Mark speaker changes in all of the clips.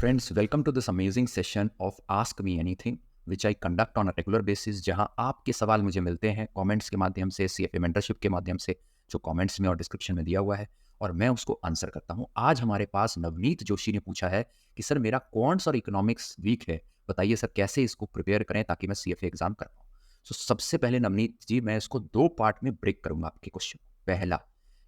Speaker 1: Friends, welcome to this amazing session of Ask Me Anything, which I conduct on a regular basis, जहां आपके सवाल मुझे मिलते हैं कमेंट्स के माध्यम से, CFA मेंटरशिप के माध्यम से, जो कमेंट्स में और डिस्क्रिप्शन में दिया हुआ है, और मैं उसको आंसर करता हूं। आज हमारे पास नवनीत जोशी ने पूछा है कि सर मेरा कॉन्ट्स और इकोनॉमिक्स वीक है, बताइए सर कैसे इसको प्रिपेयर करें ताकि मैं CFA एग्जाम कर पाऊँ। तो सबसे पहले नवनीत जी, मैं इसको दो पार्ट में ब्रेक करूंगा आपके क्वेश्चन। पहला,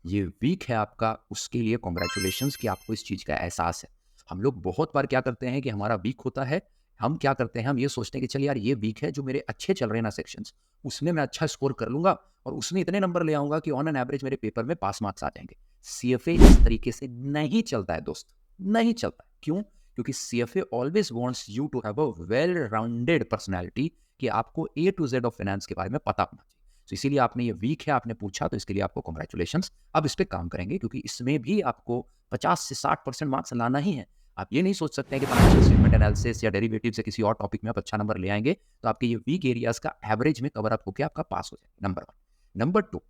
Speaker 1: ये वीक है आपका, उसके लिए कॉन्ग्रेचुलेशंस कि आपको इस चीज़ का एहसास है। हम लोग बहुत बार क्या करते हैं कि हमारा वीक होता है, हम क्या करते हैं, हम ये सोचते हैं कि चल यार ये वीक है, जो मेरे अच्छे चल रहे हैं ना सेक्शंस, उसमें मैं अच्छा स्कोर कर लूंगा और उसमें इतने नंबर ले आऊंगा कि ऑन एन एवरेज मेरे पेपर में पास मार्क्स आ जाएंगे। CFA इस तरीके से नहीं चलता है दोस्त, नहीं चलता। क्यों? क्योंकि CFA always wants you to have a well rounded personality, कि आपको A to Z of finance के बारे में पता होना चाहिए। तो इसीलिए आपने ये वीक है, आपने पूछा, तो इसके लिए आपको कॉन्ग्रेचुलेशंस। अब इस पर काम करेंगे क्योंकि इसमें भी आपको 50 से 60% मार्क्स लाना ही है। आप ये नहीं सोच सकते हैं कि फाइनेंशियल स्टेटमेंट एनालिसिस या डेरिवेटिव से किसी और टॉपिक में आप अच्छा नंबर ले आएंगे तो आपके ये वीक एरियाज का एवरेज में कवर अप होकर आपका पास हो जाए। Number 1। Number 2,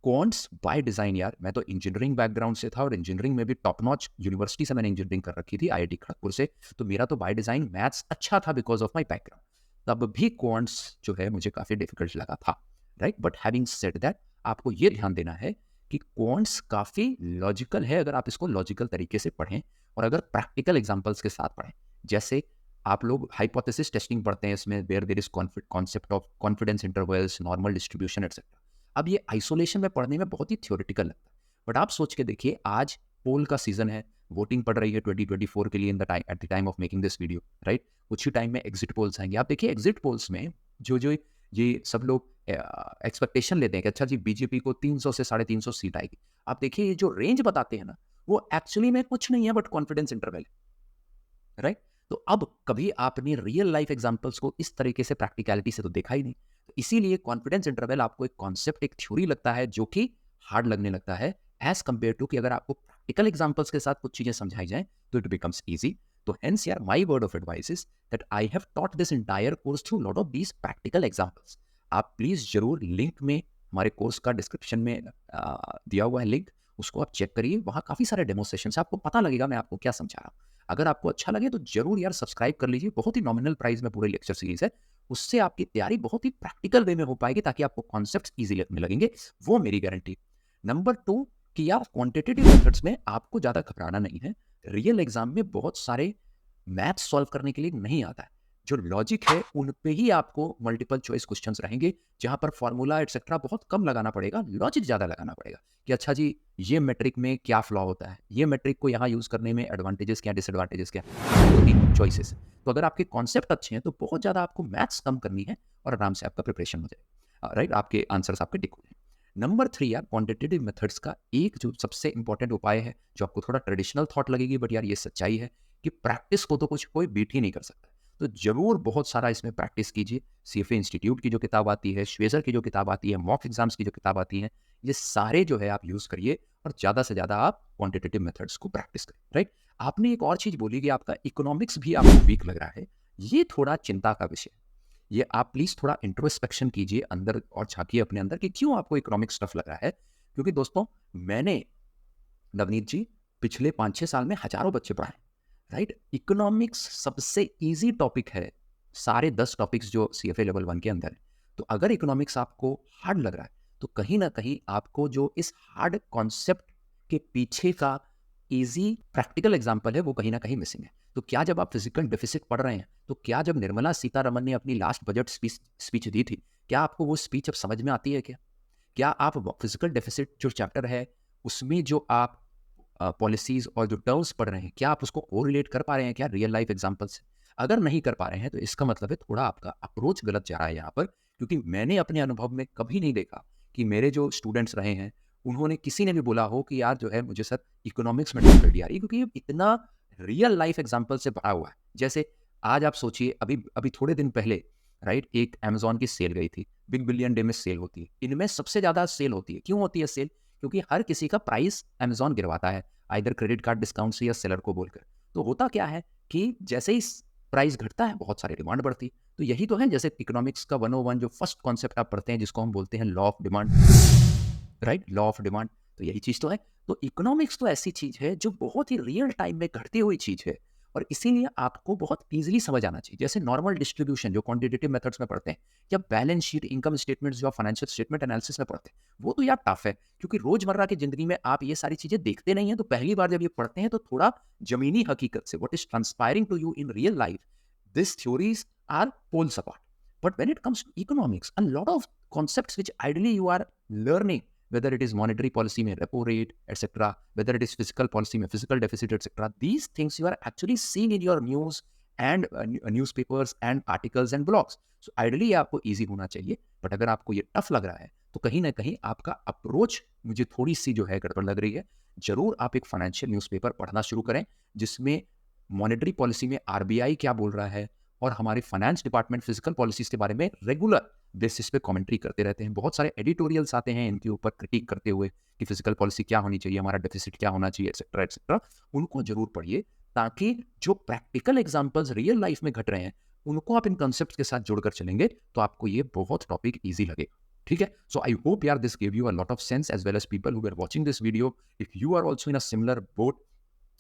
Speaker 1: counts by design. यार मैं तो इंजीनियरिंग बैकग्राउंड से था और इंजीनियरिंग में भी टॉप नॉच यूनिवर्सिटी से मैंने इंजीनियरिंग कर रखी थी, IIT खड़गपुर से। तो मेरा तो बाय डिजाइन मैथ्स अच्छा था बिकॉज ऑफ माई बैकग्राउंड। तब भी कॉन्ट्स जो है मुझे काफी डिफिकल्ट लगा था, right. But having said that, आपको ये ध्यान देना है कि कॉन्ट्स काफी लॉजिकल है अगर आप इसको लॉजिकल तरीके से पढ़ें और अगर प्रैक्टिकल एग्जांपल्स के साथ पढ़ें। जैसे आप लोग हाइपोथेसिस टेस्टिंग पढ़ते हैं, इसमें where there is concept of confidence intervals, normal distribution etcetera. अब ये आइसोलेशन में पढ़ने में बहुत ही थ्योरेटिकल लगता है, बट आप सोच के देखिए, आज पोल का सीजन है, वोटिंग पड़ रही है 2024 के लिए in the time, at the time of making this video, right. कुछ ही टाइम में एग्जिट पोल्स आएंगे। आप देखिए एग्जिट पोल्स में जो जो ये सब लोग एक्सपेक्टेशन लेते हैं कि अच्छा जी बीजेपी को 300 से 350 सीट आएगी, आप देखिए ये जो रेंज बताते हैं ना, वो एक्चुअली में कुछ नहीं है बट कॉन्फिडेंस इंटरवल, राइट। तो अब कभी आपने रियल लाइफ एग्जांपल्स को इस तरीके से प्रैक्टिकलिटी से तो देखा ही नहीं, तो इसीलिए कॉन्फिडेंस इंटरवल आपको एक कॉन्सेप्ट, एक थ्योरी लगता है जो कि हार्ड लगने लगता है, एज कंपेयर टू कि अगर आपको प्रैक्टिकल एग्जांपल्स के साथ कुछ चीजें समझाई जाएं तो इट बिकम्स इजी। तो हेंस यार, my word of advice is that I have taught this entire course through lot of these practical examples. आप प्लीज जरूर लिंक में, हमारे कोर्स का डिस्क्रिप्शन में दिया हुआ है लिंक, उसको आप चेक करिए, वहां काफी सारे डेमो सेशन है, आपको पता लगेगा मैं आपको क्या समझा रहा हूँ। अगर आपको अच्छा लगे तो जरूर यार सब्सक्राइब कर लीजिए, बहुत ही नॉमिनल प्राइस में पूरे लेक्चर सीरीज है, उससे आपकी तैयारी बहुत ही प्रैक्टिकल वे में हो पाएगी ताकि आपको कॉन्सेप्ट्स इजी लगने लगेंगे, वो मेरी गारंटी। नंबर 2, कि यार क्वांटिटेटिव मेथड्स में आपको ज्यादा घबराना नहीं है। रियल एग्जाम में बहुत सारे मैथ्स सॉल्व करने के लिए नहीं आता है, जो लॉजिक है उन पे ही आपको मल्टीपल चॉइस क्वेश्चंस रहेंगे, जहां पर फॉर्मूला एटसेट्रा बहुत कम लगाना पड़ेगा, लॉजिक ज्यादा लगाना पड़ेगा कि अच्छा जी ये मेट्रिक में क्या फ्लॉ होता है, ये मेट्रिक को यहाँ यूज करने में एडवांटेजेस क्या, डिसएडवांटेजेस क्या, चॉइसेस। तो अगर आपके कॉन्सेप्ट अच्छे हैं तो बहुत ज्यादा आपको मैथ्स कम करनी है और आराम से आपका प्रिपरेशन हो जाए, राइट। आपके आंसर्स आपके टिक हो जाए। नंबर 3 यार, क्वांटिटेटिव मेथड्स का एक जो सबसे इंपॉर्टेंट उपाय है, जो आपको थोड़ा ट्रेडिशनल थॉट लगेगी बट यार ये सच्चाई है, कि प्रैक्टिस को तो कुछ कोई बीट ही नहीं कर सकता। तो जरूर बहुत सारा इसमें प्रैक्टिस कीजिए। CFA इंस्टीट्यूट की जो किताब आती है, श्वेजर की जो किताब आती है, मॉक एग्जाम्स की जो किताब आती है, ये सारे जो है आप यूज करिए और ज्यादा से ज्यादा आप क्वांटिटेटिव मेथड्स को प्रैक्टिस करें, राइट। आपने एक और चीज बोली कि आपका इकोनॉमिक्स भी आपको वीक लग रहा है, ये थोड़ा चिंता का विषय है। ये आप प्लीज थोड़ा इंट्रोस्पेक्शन कीजिए अंदर और झांकिए अपने अंदर कि क्यों आपको इकोनॉमिक्स टफ लग रहा है। क्योंकि दोस्तों, मैंने, नवनीत जी, पिछले 5-6 साल में हजारों बच्चे पढ़ाए, राइट। इकोनॉमिक्स सबसे इजी टॉपिक है सारे 10 टॉपिक्स जो CFA लेवल 1 के अंदर है। तो अगर इकोनॉमिक्स आपको हार्ड लग रहा है तो कहीं ना कहीं आपको जो इस हार्ड कॉन्सेप्ट के पीछे का इजी प्रैक्टिकल एग्जाम्पल है वो कहीं ना कहीं मिसिंग है। तो क्या जब आप फिजिकल डेफिसिट पढ़ रहे हैं, तो क्या जब निर्मला सीतारमन ने अपनी लास्ट बजट स्पीच दी थी, क्या आपको वो स्पीच अब समझ में आती है? क्या आप फिजिकल डेफिसिट जो चैप्टर है उसमें जो आप पॉलिसीज और जो टर्म्स पढ़ रहे हैं, क्या आप उसको कोरिलेट कर पा रहे हैं क्या रियल लाइफ एग्जांपल से? अगर नहीं कर पा रहे हैं तो इसका मतलब है थोड़ा आपका अप्रोच गलत जा रहा है यहाँ पर। क्योंकि मैंने अपने अनुभव में कभी नहीं देखा कि मेरे जो स्टूडेंट्स रहे हैं उन्होंने, किसी ने भी बोला हो कि यार जो है मुझे सर इकोनॉमिक्स में डिफिकल्टी आ रही है, क्योंकि ये इतना रियल लाइफ एग्जाम्पल से भरा हुआ है। जैसे आज आप सोचिए, अभी अभी थोड़े दिन पहले, राइट, एक अमेजोन की सेल गई थी, बिग बिलियन डे में सेल होती है, इनमें सबसे ज्यादा सेल होती है। क्यों होती है सेल? क्योंकि हर किसी का प्राइस अमेजोन गिरवाता है, आइदर क्रेडिट कार्ड डिस्काउंट से या सेलर को बोलकर। तो होता क्या है कि जैसे ही प्राइस घटता है बहुत सारी डिमांड बढ़ती है। तो यही तो है, जैसे इकोनॉमिक्स का 101 जो फर्स्ट कॉन्सेप्ट आप पढ़ते हैं जिसको हम बोलते हैं law of demand, right, law of demand. तो यही चीज तो है। तो इकोनॉमिक्स तो ऐसी चीज है जो बहुत ही रियल टाइम में घटती हुई चीज है, और इसीलिए आपको बहुत ईजिली समझ आना चाहिए। जैसे नॉर्मल डिस्ट्रीब्यूशन जो क्वांटिटेटिव मेथड्स में पढ़ते हैं, या बैलेंस शीट, इनकम स्टेटमेंट्स जो आप फाइनेंशियल स्टेटमेंट एनालिसिस में पढ़ते हैं, वो तो यार टफ है, क्योंकि रोजमर्रा की जिंदगी में आप ये सारी चीजें देखते नहीं हैं। तो पहली बार जब ये पढ़ते हैं तो थोड़ा जमीनी हकीकत से, what is transpiring to you in real life, these theories are poles apart. But when it comes to economics, a lot of concepts which ideally you are learning, whether it is monetary policy mein repo rate, etc., whether it is fiscal policy mein fiscal deficit, etc., these things you are actually seeing in your news and newspapers and articles and blogs. So ideally ये आपको easy होना चाहिए, but अगर आपको ये tough लग रहा है तो कहीं ना कहीं आपका अप्रोच मुझे थोड़ी सी जो है गड़बड़ लग रही है। जरूर आप एक फाइनेंशियल न्यूज़पेपर पढ़ना शुरू करें, जिसमें मॉनेटरी पॉलिसी में आरबीआई क्या बोल रहा है और हमारे फाइनेंस डिपार्टमेंट फिजिकल पॉलिसीज के बारे में रेगुलर बेसिस पे कमेंट्री करते रहते हैं। बहुत सारे एडिटोरियल्स आते हैं इनके ऊपर क्रिटिक करते हुए कि फिजिकल पॉलिसी क्या होनी चाहिए, हमारा डेफिसिट क्या होना चाहिए, एक्सेट्रा एक्सेट्रा। उनको जरूर पढ़िए, ताकि जो प्रैक्टिकल एग्जांपल्स रियल लाइफ में घट रहे हैं उनको आप इन कंसेप्ट के साथ जोड़कर चलेंगे तो आपको ये बहुत टॉपिक ईजी लगेगा। ठीक है, सो आई होप यार this give you a lot of sense as well as people who are watching this video. If you are also in a similar boat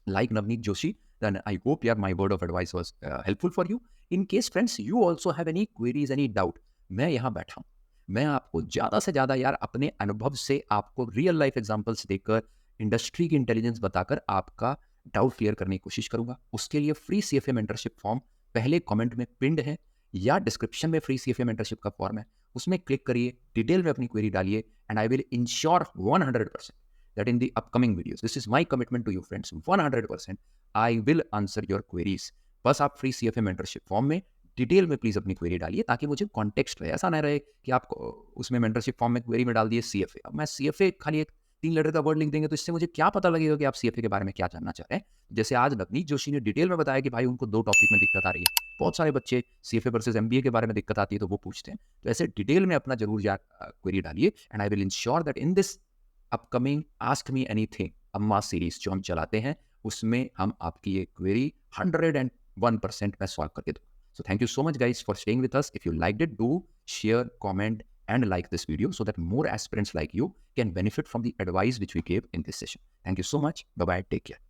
Speaker 1: like Navneet Joshi, then I hope yeah, my word of advice was helpful for you. In case friends, you also have any queries, any doubt, मैं यहाँ बैठा हूँ। मैं आपको ज़्यादा से ज़्यादा यार अपने अनुभव से आपको रियल लाइफ एग्जांपल्स देकर, इंडस्ट्री की इंटेलिजेंस बताकर आपका डाउट क्लियर करने की कोशिश करूँगा। उसके लिए फ्री CFA मेंटरशिप फॉर्म पहले कमेंट में पिंड है, या डिस्क्रिप्शन में फ्री CFA मेंटरशिप का फॉर्म है, उसमें क्लिक करिए, डिटेल में अपनी क्वेरी डालिए, and I will ensure 100% that in the upcoming videos, this is my commitment to you friends, 100% I will answer your queries. बस आप फ्री CFA मेंटरशिप फॉर्म में डिटेल में प्लीज अपनी क्वेरी डालिए, ताकि मुझे कॉन्टेक्स्ट रहे। ऐसा ना रहे कि आप उसमें मेंटरशिप फॉर्म में क्वेरी में डाल दिए CFA, अब मैं CFA खाली एक 3 लेटर का वर्ड लिख देंगे तो इससे मुझे क्या पता लगेगा कि आप CFA के बारे में क्या जानना चाह रहे हैं। जैसे आज नवनीत जोशी ने डिटेल में बताया कि भाई उनको 2 टॉपिक में दिक्कत आ रही है। बहुत सारे बच्चे CFA वर्सेस MBA के बारे में दिक्कत आती है तो वो पूछते हैं। तो ऐसे डिटेल में अपना जरूर क्वेरी डालिए, and I will ensure that in this upcoming ask me anything अम्मा सीरीज जो हम चलाते हैं, उसमें हम आपकी ये क्वेरी 101% में सॉल्व करके दूँ। So thank you so much guys for staying with us. If you liked it, do share, comment and like this video so that more aspirants like you can benefit from the advice which we gave in this session. Thank you so much. Bye bye. Take care.